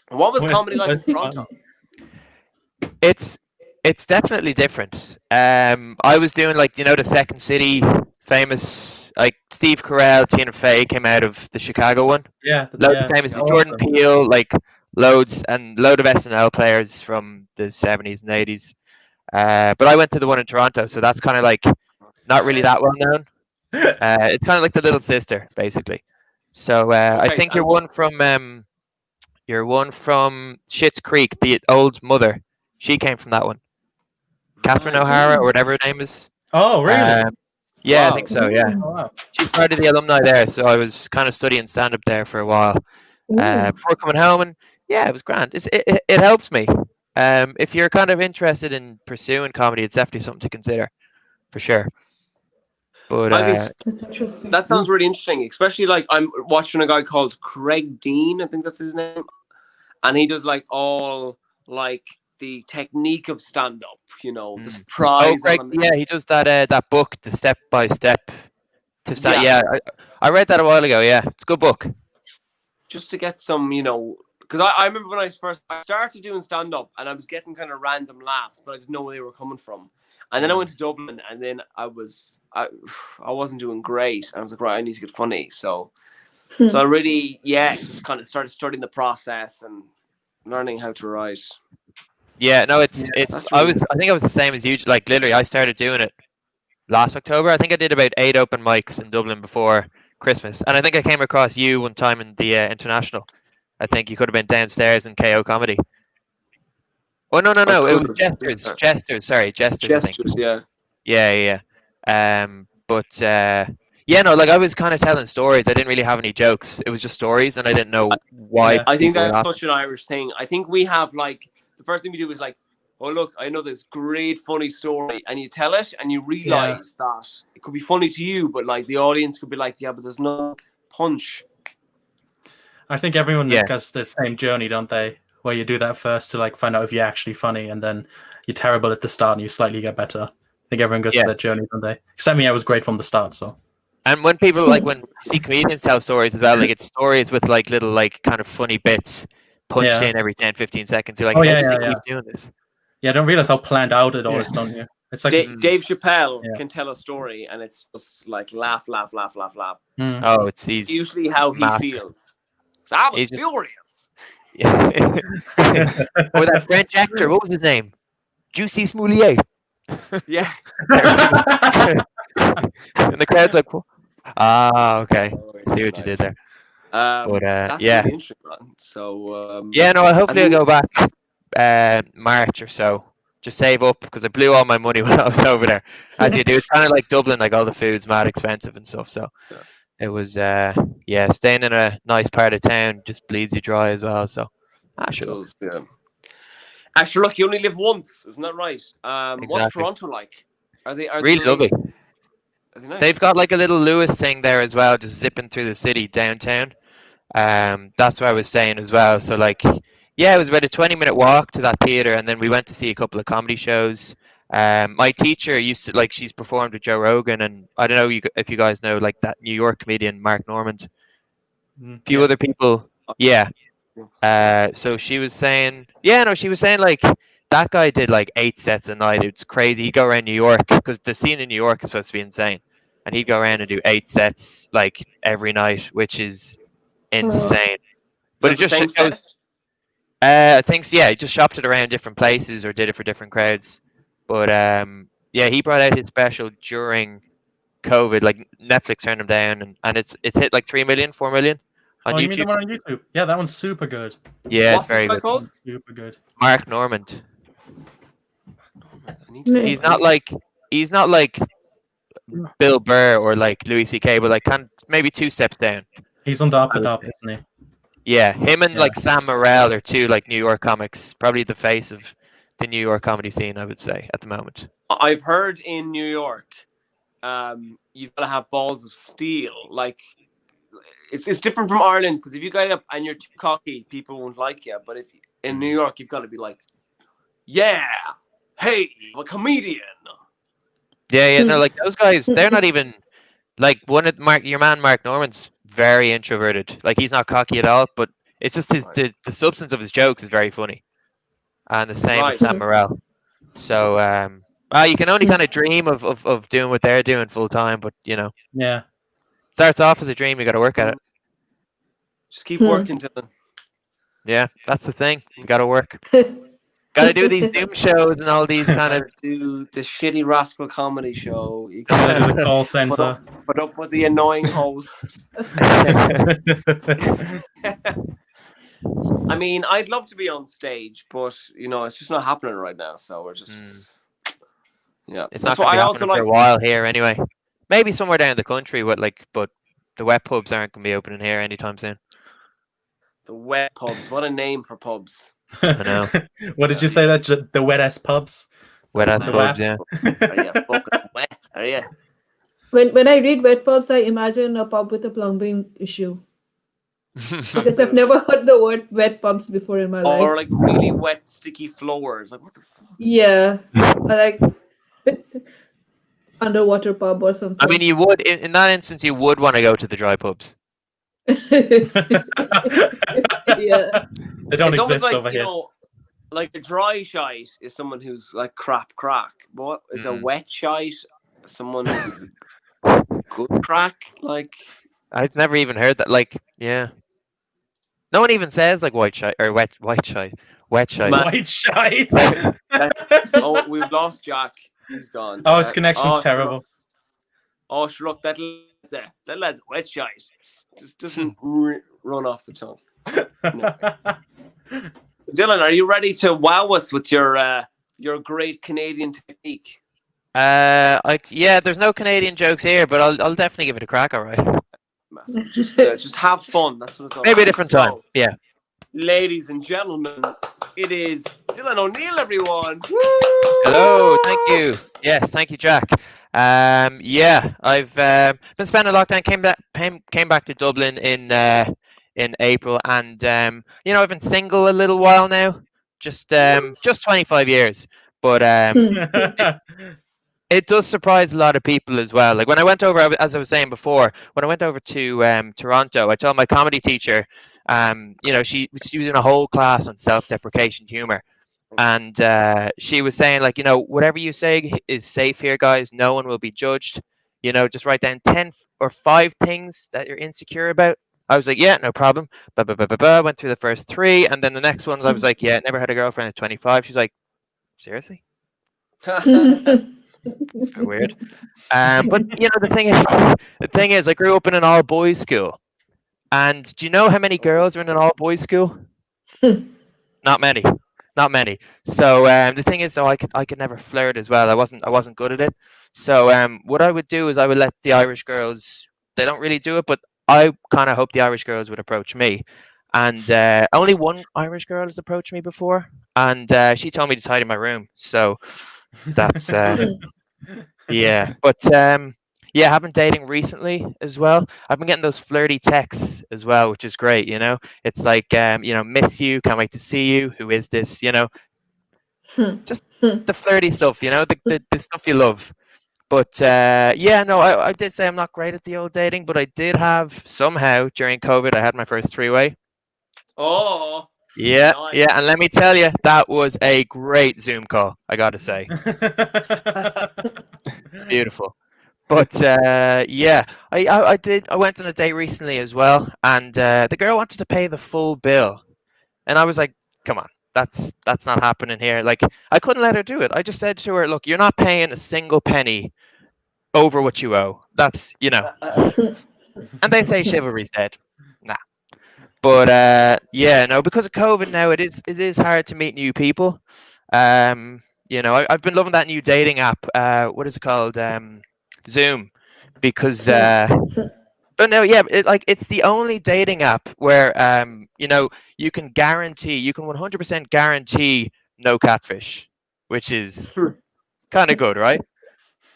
What was comedy like in Toronto? It's definitely different. I was doing the Second City famous, like Steve Carell, Tina Fey came out of the Chicago one. Yeah. Loads of famous Jordan Peele, load of SNL players from the 70s and 80s. But I went to the one in Toronto, so that's kind of not really that well known. It's kind of like the little sister, basically. So I think you're one from Schitt's Creek, the old mother. She came from that one. Catherine O'Hara, or whatever her name is. Oh, really? Yeah, Wow. I think so. Yeah, wow. She's part of the alumni there, so I was kind of studying stand-up there for a while before coming home, and yeah, it was grand. It helped me. If you're kind of interested in pursuing comedy, it's definitely something to consider, for sure. But I think that's interesting. that sounds really interesting, especially I'm watching a guy called Craig Dean, I think that's his name, and he does all the technique of stand-up, the surprise. Craig, he does that book, the step by step to stand. Yeah, I read that a while ago. Yeah, it's a good book. Just to get some, because I remember when I started doing stand-up and I was getting kind of random laughs, but I didn't know where they were coming from. And then I went to Dublin, and then I wasn't doing great. I was like, right, I need to get funny. So I really, just kind of started studying the process and learning how to write. Yeah, no, it's. Really I think I was the same as you. Literally, I started doing it last October. I think I did about 8 open mics in Dublin before Christmas, and I think I came across you one time in the International. I think you could have been downstairs in KO Comedy. Oh no! It was Jesters. Jesters. Sorry, Jesters. Jesters. Yeah. I was kind of telling stories. I didn't really have any jokes. It was just stories, and I didn't know why. I think that's such an Irish thing. I think we have the first thing we do is oh look, I know this great funny story, and you tell it, and you realize that it could be funny to you, but the audience could be yeah, but there's no punch. I think everyone has the same journey, don't they? Where you do that first to find out if you're actually funny, and then you're terrible at the start and you slightly get better. I think everyone goes through that journey, don't they? Except me, I was great from the start. So. And when people when you see comedians tell stories as well, like it's stories with like little like kind of funny bits punched in every 10, 15 seconds. You're like, how do they keep doing this? Yeah, I don't realize how planned out it all is, don't you? It's like Dave Chappelle can tell a story and it's just like laugh. Oh, it's usually how he feels. So I was furious. Or that French actor, what was his name? Juicy Smoulier. Yeah. And the crowd's like, okay. I see what you did there. But that's yeah. really interesting, man. So no, hopefully I'll go back March or so. Just save up because I blew all my money when I was over there. As you do, it's kind of like Dublin, like all the food's mad expensive and stuff. So it was staying in a nice part of town just bleeds you dry as well. So sure. Actually, look, you only live once, isn't that right? Exactly. What's Toronto like? Are they really lovely? Are they nice? They've got like a little Lewis thing there as well, just zipping through the city downtown. That's what I was saying as well. So like, it was about a 20-minute walk to that theater, and then we went to see a couple of comedy shows. My teacher used to she's performed with Joe Rogan, and I don't know if you guys know like that New York comedian Mark Normand. A few other people, so she was saying, she was saying like that guy did like 8 sets a night. It's crazy. He'd go around New York because the scene in New York is supposed to be insane, and he'd go around and do 8 sets like every night, which is insane. But it just I think he just shopped it around different places or did it for different crowds. But he brought out his special during COVID. Like Netflix turned him down, and it's hit like 3 million, 4 million on YouTube. You mean the one on YouTube? Yeah, that one's super good. Yeah, What's it's very good. good. Super good. Mark Normand. He's not like Bill Burr or like Louis C.K., but like maybe 2 steps down. He's on the up and up, isn't he? Yeah, him and like Sam Morril are 2 like New York comics, probably the face of the New York comedy scene, I would say, at the moment. I've heard in New York, you've got to have balls of steel. Like, it's different from Ireland, because if you get up and you're too cocky, people won't like you. But if in New York, you've got to be like, yeah, hey, I'm a comedian. Yeah, no, like those guys, they're not even like your man Mark Normand's very introverted. Like he's not cocky at all, but it's just the substance of his jokes is very funny. And the same with Sam Morril. So you can only kind of dream of doing what they're doing full time, but starts off as a dream. You got to work at it. Just keep working, Dylan. Yeah, that's the thing. You got to work. Got to do these Zoom shows and all these kind of do the shitty rascal comedy show. You gotta do the call center. Put up with the annoying host. I mean, I'd love to be on stage, but it's just not happening right now. So we're just It's not going to be happening for a while here anyway. Maybe somewhere down the country, but the wet pubs aren't going to be opening here anytime soon. The wet pubs. What a name for pubs. I know. What did you say? That the wet ass pubs? Wet ass pubs, yeah. Are you fucking wet? Are you? When I read wet pubs, I imagine a pub with a plumbing issue. Because I've never heard the word wet pubs before in my life. Or like really wet, sticky floors. Like, what the fuck? Yeah. Like underwater pub or something. I mean, you would, in that instance, you would want to go to the dry pubs. Yeah. They don't it's exist like, over here. Like a dry shite is someone who's like crap crack. What is a wet shite? Someone who's good crack? Like, I've never even heard that. Like, yeah. No one even says like white shite or wet shite. Wet shite. White shite. Oh, we've lost Jack. He's gone. Oh, his connection's terrible. Oh, sure, look, that lad's wet shite. Just doesn't run off the tongue. No. Dylan, are you ready to wow us with your great Canadian technique? There's no Canadian jokes here, but I'll definitely give it a crack. All right. Just have fun. That's what it's all Maybe about. a different time. Yeah. Ladies and gentlemen, it is Dylan O'Neill, everyone. Woo! Hello, thank you. Yes, thank you, Jack. I've been spending lockdown. Came back to Dublin in April, and I've been single a little while now, just 25 years. But it does surprise a lot of people as well. Like when I went over, as I was saying before, when I went over to Toronto, I told my comedy teacher, she was doing a whole class on self-deprecation humor. And she was saying, like, whatever you say is safe here, guys. No one will be judged. Just write down 10 or 5 things that you're insecure about. I was like, yeah, no problem. Went through the first 3. And then the next ones, I was like, yeah, never had a girlfriend at 25. She's like, seriously? It's a bit weird. But the thing is, I grew up in an all-boys school. And do you know how many girls are in an all-boys school? Not many. Not many. So the thing is, I could never flirt as well. I wasn't good at it. So what I would do is I would let the Irish girls. They don't really do it, but I kind of hope the Irish girls would approach me. And only one Irish girl has approached me before, and she told me to tidy my room. So that's yeah. But yeah, I've been dating recently as well. I've been getting those flirty texts as well, which is great. It's like miss you, can't wait to see you. Who is this? Just the flirty stuff. The stuff you love. But yeah, no, I did say I'm not great at the old dating, but I did have somehow during COVID. I had my first 3-way. Oh. Yeah, Nice. yeah, and let me tell you, that was a great Zoom call. I got to say, beautiful. But yeah, I did. I went on a date recently as well, and the girl wanted to pay the full bill, and I was like, "Come on, that's not happening here." Like, I couldn't let her do it. I just said to her, "Look, you're not paying a single penny over what you owe. That's And they say chivalry's dead. Nah. But yeah, no, because of COVID now, it is hard to meet new people. I've been loving that new dating app. What is it called? Zoom, because but no, yeah, it's the only dating app where you can 100% guarantee no catfish, which is kind of good, right?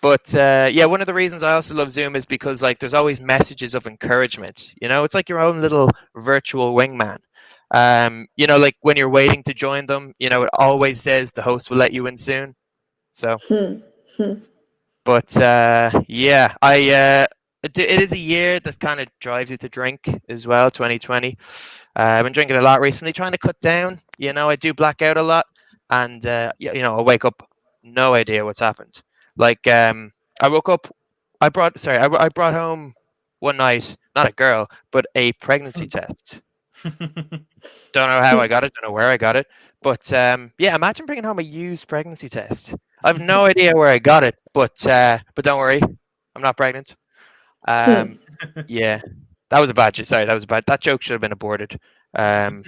But yeah, one of the reasons I also love Zoom is because there's always messages of encouragement. It's like your own little virtual wingman. Like when you're waiting to join them, it always says the host will let you in soon. So, but yeah, it is a year that kind of drives you to drink as well. 2020. I've been drinking a lot recently, trying to cut down. I do black out a lot, and I'll wake up, no idea what's happened. Like I woke up, I brought home one night, not a girl, but a pregnancy test. Don't know how I got it, don't know where I got it, but yeah, imagine bringing home a used pregnancy test. I have no idea where I got it, but don't worry, I'm not pregnant. Yeah, that was a bad joke. Sorry, that was bad. That joke should have been aborted. But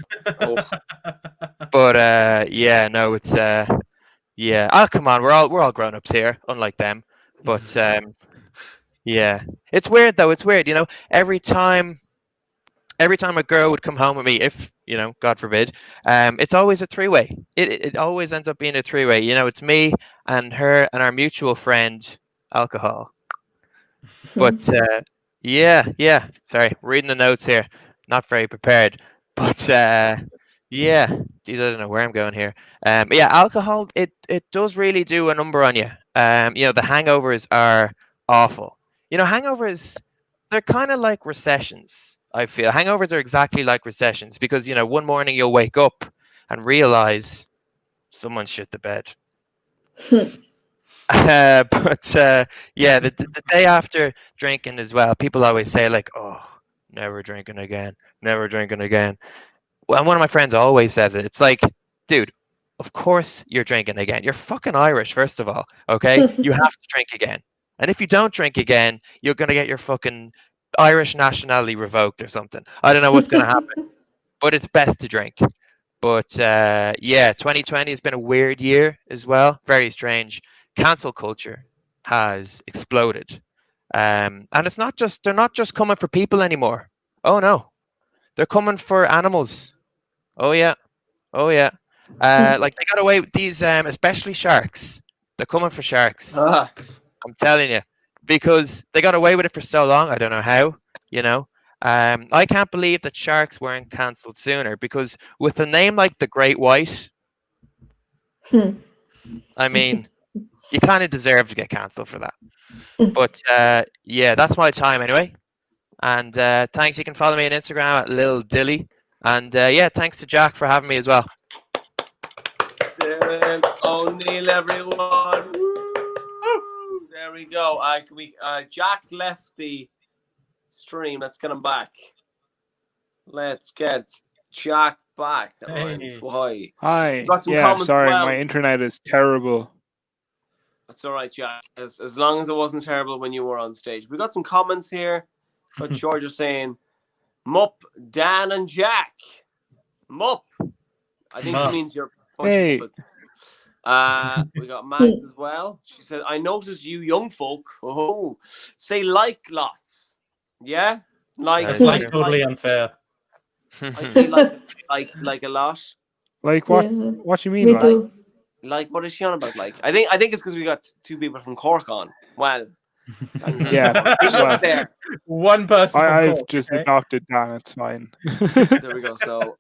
yeah, no, it's yeah. Oh, come on, we're all grown ups here, unlike them. But yeah, it's weird though. It's weird, Every time a girl would come home with me, if God forbid, it's always a 3-way. It always ends up being a 3-way. It's me and her and our mutual friend, alcohol. But yeah. Sorry, reading the notes here. Not very prepared. But yeah, geez, I don't know where I'm going here. But yeah, alcohol it does really do a number on you. The hangovers are awful. Hangovers, they're kind of like recessions. I feel hangovers are exactly like recessions because one morning you'll wake up and realize someone shit the bed. But yeah, the day after drinking as well, people always say "Oh, never drinking again, never drinking again." Well, and one of my friends always says it. It's like, dude, of course you're drinking again. You're fucking Irish, first of all. Okay, you have to drink again. And if you don't drink again, you're gonna get your fucking Irish nationality revoked or something. I don't know what's gonna happen, but it's best to drink. But yeah, 2020 has been a weird year as well. Very strange. Cancel culture has exploded, and they're not just coming for people anymore. Oh no, they're coming for animals. Oh yeah. Like they got away with these, especially sharks. They're coming for sharks. I'm telling you, because they got away with it for so long. I don't know how. I can't believe that sharks weren't cancelled sooner. Because with a name like the Great White, I mean, you kind of deserve to get cancelled for that. But yeah, that's my time anyway. And thanks. You can follow me on Instagram at Lil Dilly. And yeah, thanks to Jack for having me as well. O'Neill, everyone. Woo! There we go. Jack left the stream. Let's get him back. Let's get Jack back. Hey. Why? Hi. Got some Yeah, comments sorry, as well. my internet is terrible. That's all right, Jack. As long as it wasn't terrible when you were on stage. We got some comments here. But George is saying, Mup, Dan, and Jack. Mup. I think Mup. he means you're a bunch Hey. of puppets. We got Mags as well. She said, I noticed you young folk say like lots. Yeah? Like, That's It's like totally unfair. I'd say like a lot. Like what? Yeah. What do you mean? Me Like? too. Like, what is she on about? Like, I think it's because we got two people from Cork on. Well, Yeah. he lives there. One person. from I've Cork, just okay? adopted Dan. It's fine. There we go. So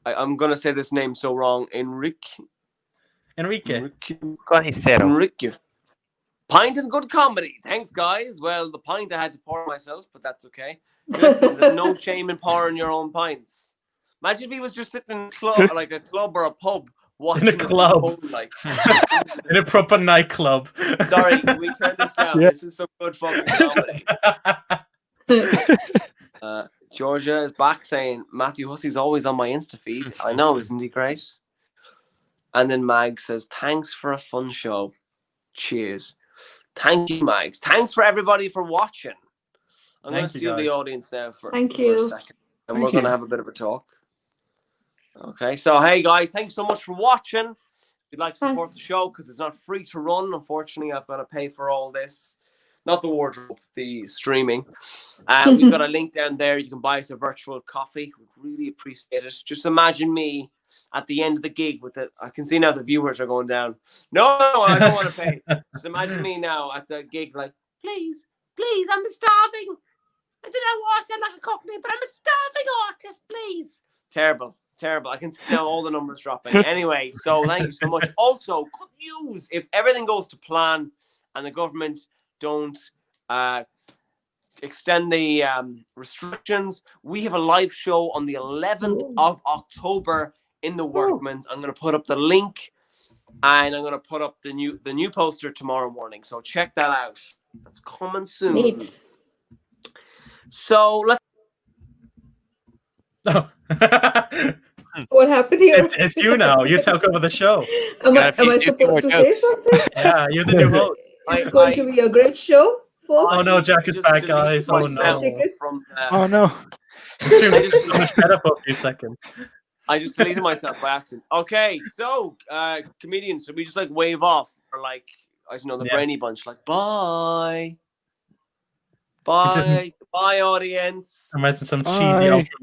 I'm gonna say this name so wrong. Enrique. Go on, he's settled. Enrique. Pint and good comedy. Thanks, guys. Well, the pint I had to pour myself, but that's okay. Listen, there's no shame in pouring your own pints. Imagine if he was just sitting in a club, like a club or a pub, watching In a his club. phone, like. In a proper nightclub. Sorry, can we turn this down? Yeah. This is some good fucking comedy. Georgia is back saying, Matthew Hussey's always on my Insta feed. I know, isn't he great? And then Mag says, thanks for a fun show. Cheers. Thank you, Mags. Thanks for everybody for watching. I'm going to Thank you, steal the guys. audience now for Thank a you. second. And Thank we're going to you. have a bit of a talk. Okay, so hey guys, thanks so much for watching. If you'd like to support the show, because it's not free to run, unfortunately, I've got to pay for all this. Not the wardrobe, the streaming. We've got a link down there. You can buy us a virtual coffee. We'd really appreciate it. Just imagine me at the end of the gig with the, I can see now the viewers are going down. No, I don't want to pay. Just imagine me now at the gig like, please, I'm starving. I don't know why I sound like a cockney, but I'm a starving artist, please. Terrible. I can see now all the numbers dropping. Anyway, so thank you so much. Also, good news. If everything goes to plan and the government don't extend the restrictions, we have a live show on the 11th of October in the Workman's. I'm going to put up the link and I'm going to put up the new poster tomorrow morning. So check that out. That's coming soon. Neat. So let's. Oh. What happened here? It's you now. You took over the show. Am I few supposed more to say jokes. something? Yeah, you're the new host. It's going to be a great show, folks. Oh no, Jack is Just back, deleted guys. Oh myself no. From Oh no. It's too much better for a few seconds. I just deleted myself by accident. Okay, so comedians, should we just like wave off or like I don't know the Yeah. brainy bunch, like bye, bye, bye, audience. Imagine some cheesy Bye. outro music.